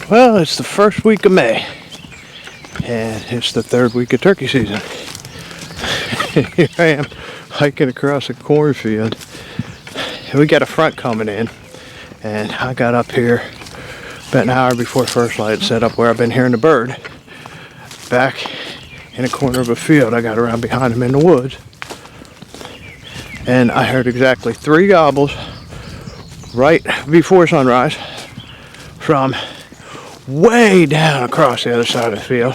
Well, it's the first week of May, and it's the third week of turkey season. Here I am hiking across a cornfield. We got a front coming in, and I got up here about an hour before first light, set up where I've been hearing the bird. Back in a corner of a field, I got around behind him in the woods, and I heard exactly 3 gobbles right before sunrise from way down across the other side of the field.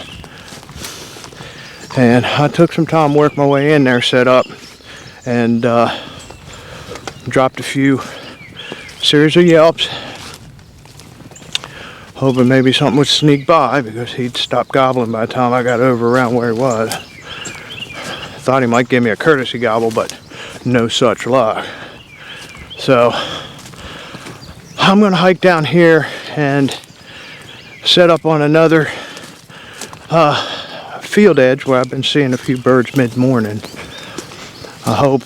And I took some time, worked my way in there, set up, and dropped a few series of yelps, hoping maybe something would sneak by because he'd stop gobbling by the time I got over around where he was. Thought he might give me a courtesy gobble, but no such luck. So I'm gonna hike down here and set up on another field edge where I've been seeing a few birds mid-morning. I hope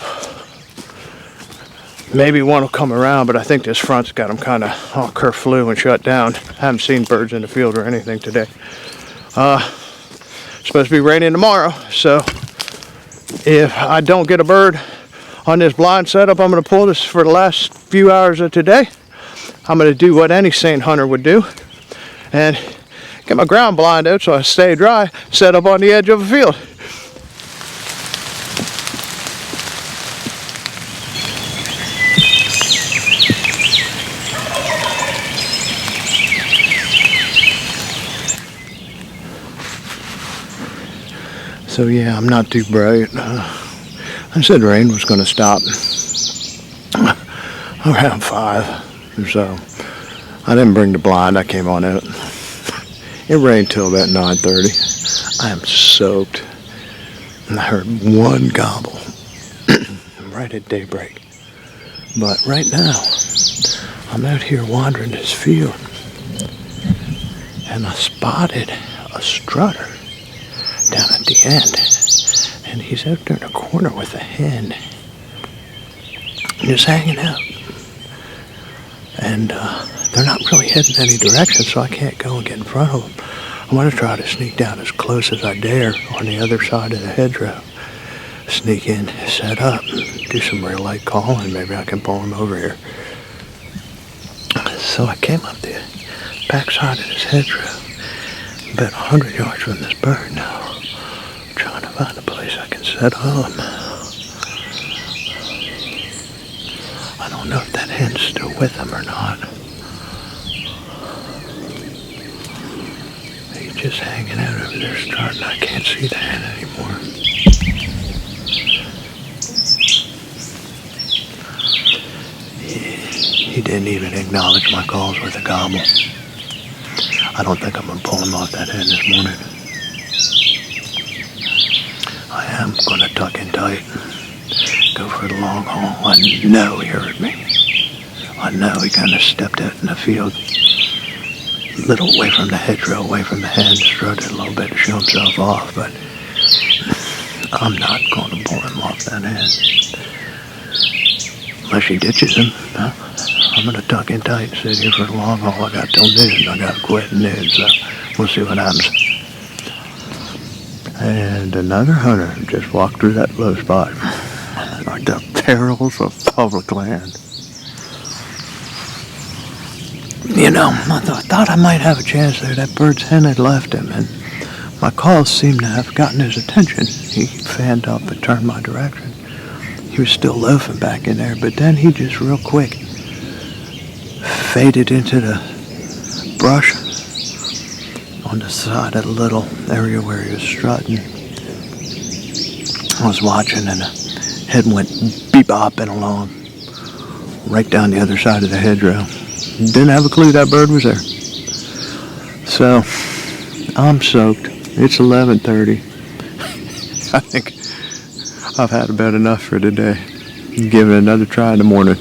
maybe one will come around, but I think this front's got them kind of all kerflew and shut down. I haven't seen birds in the field or anything today. It's supposed to be raining tomorrow, so if I don't get a bird on this blind setup, I'm going to pull this for the last few hours of today. I'm going to do what any sane hunter would do and get my ground blind out so I stay dry, set up on the edge of a field. So yeah, I'm not too bright. I said rain was going to stop around 5 or so. I didn't bring the blind, I came on out. It rained till about 9:30. I am soaked. And I heard 1 gobble right at daybreak. But right now, I'm out here wandering this field, and I spotted a strutter down at the end, and he's out there in the corner with a hen, just hanging out. And they're not really heading any direction, so I can't go and get in front of them. I'm going to try to sneak down as close as I dare on the other side of the hedgerow. Sneak in, set up, do some real light calling. Maybe I can pull him over here. So I came up the backside of this hedgerow, about 100 yards from this bird now. I'm trying to find a place I can set up. I don't know if that hen's still with him or not. He's just hanging out over there starting. I can't see the hen anymore. He didn't even acknowledge my calls with a gobble. I don't think I'm going to pull him off that hen this morning. I am going to tuck in tight, go for the long haul. I know he heard me. I know he kind of stepped out in the field, a little away from the hedgerow, away from the hen, strutted a little bit to show himself off, but I'm not going to pull him off that hen. Unless he ditches him, I'm going to tuck in tight and sit here for the long haul. I got till noon. I got to quit at noon, so we'll see what happens. And another hunter just walked through that low spot. Like the perils of public land. You know, I thought I might have a chance there. That bird's hen had left him, and my calls seemed to have gotten his attention. He fanned up and turned my direction. He was still loafing back in there, but then he just real quick faded into the brush on the side of the little area where he was strutting. I was watching, and the head went bebopping along right down the other side of the hedgerow. Didn't have a clue that bird was there. So I'm soaked. It's 11:30. I think I've had about enough for today. Give it another try in the morning.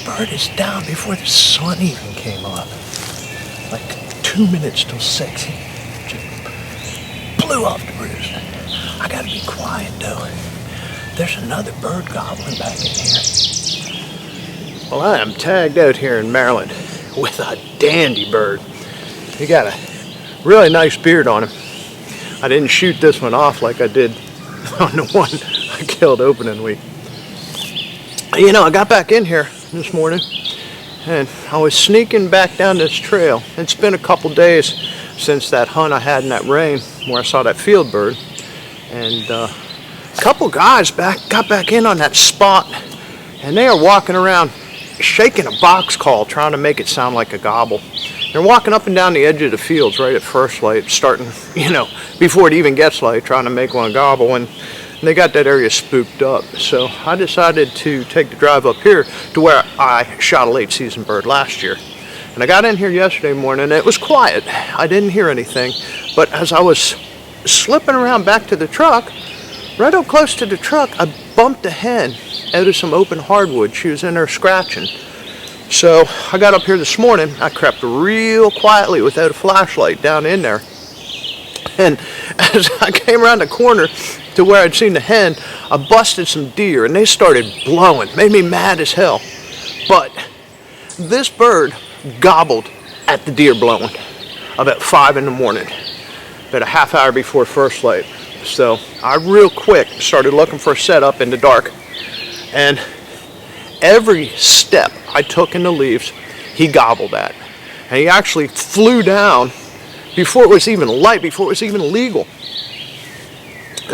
Bird is down before the sun even came up. Like 2 minutes till 6. He just blew off the roost. I gotta be quiet though. There's another bird gobbling back in here. Well, I am tagged out here in Maryland with a dandy bird. He got a really nice beard on him. I didn't shoot this one off like I did on the one I killed opening week. You know, I got back in here this morning and I was sneaking back down this trail. It's been a couple days since that hunt I had in that rain where I saw that field bird. And a couple guys got back in on that spot and they are walking around shaking a box call trying to make it sound like a gobble. They're walking up and down the edge of the fields right at first light, starting, you know, before it even gets light, trying to make one gobble, and they got that area spooked up. So I decided to take the drive up here to where I shot a late season bird last year. And I got in here yesterday morning and it was quiet. I didn't hear anything, but as I was slipping around back to the truck, right up close to the truck, I bumped a hen out of some open hardwood. She was in there scratching. So I got up here this morning, I crept real quietly without a flashlight down in there. And as I came around the corner to where I'd seen the hen, I busted some deer and they started blowing. Made me mad as hell. But this bird gobbled at the deer blowing about 5 in the morning, about a half hour before first light. So I real quick started looking for a setup in the dark. And every step I took in the leaves, he gobbled at. And he actually flew down before it was even light, before it was even legal.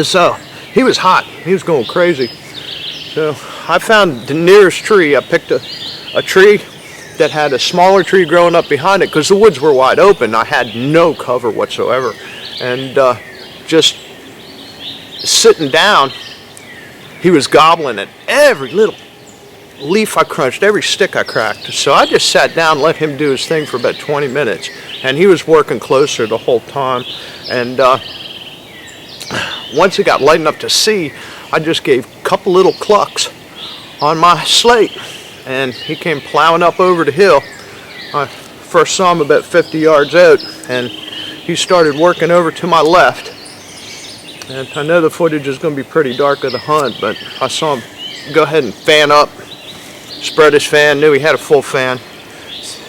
So he was hot. He was going crazy. So I found the nearest tree. I picked a tree that had a smaller tree growing up behind it because the woods were wide open. I had no cover whatsoever. And just sitting down, he was gobbling at every little leaf I crunched, every stick I cracked. So I just sat down and let him do his thing for about 20 minutes. And he was working closer the whole time. And once it got light enough to see, I just gave a couple little clucks on my slate. And he came plowing up over the hill. I first saw him about 50 yards out. And he started working over to my left. And I know the footage is going to be pretty dark of the hunt, but I saw him go ahead and fan up. Spread his fan, knew he had a full fan.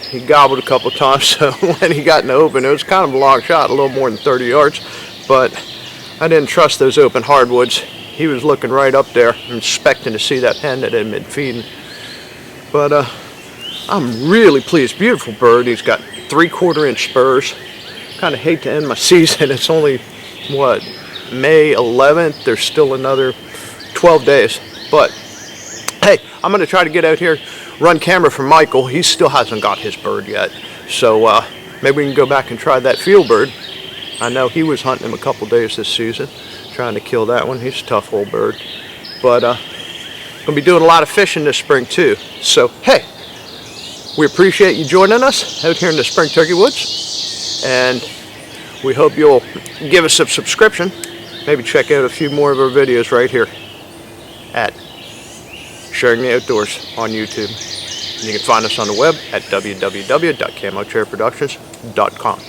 He gobbled a couple times, so when he got in the open, it was kind of a long shot, a little more than 30 yards. But I didn't trust those open hardwoods. He was looking right up there, expecting to see that hen that had been feeding. But I'm really pleased. Beautiful bird. He's got 3/4 inch spurs. Kind of hate to end my season. It's only, what, May 11th. There's still another 12 days. But hey, I'm going to try to get out here, run camera for Michael. He still hasn't got his bird yet. So maybe we can go back and try that field bird. I know he was hunting him a couple days this season, trying to kill that one. He's a tough old bird. But going to be doing a lot of fishing this spring too. So hey, we appreciate you joining us out here in the Spring Turkey Woods. And we hope you'll give us a subscription. Maybe check out a few more of our videos right here at Sharing the Outdoors on YouTube. And you can find us on the web at www.camochairproductions.com.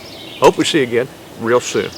Hope we see you again real soon.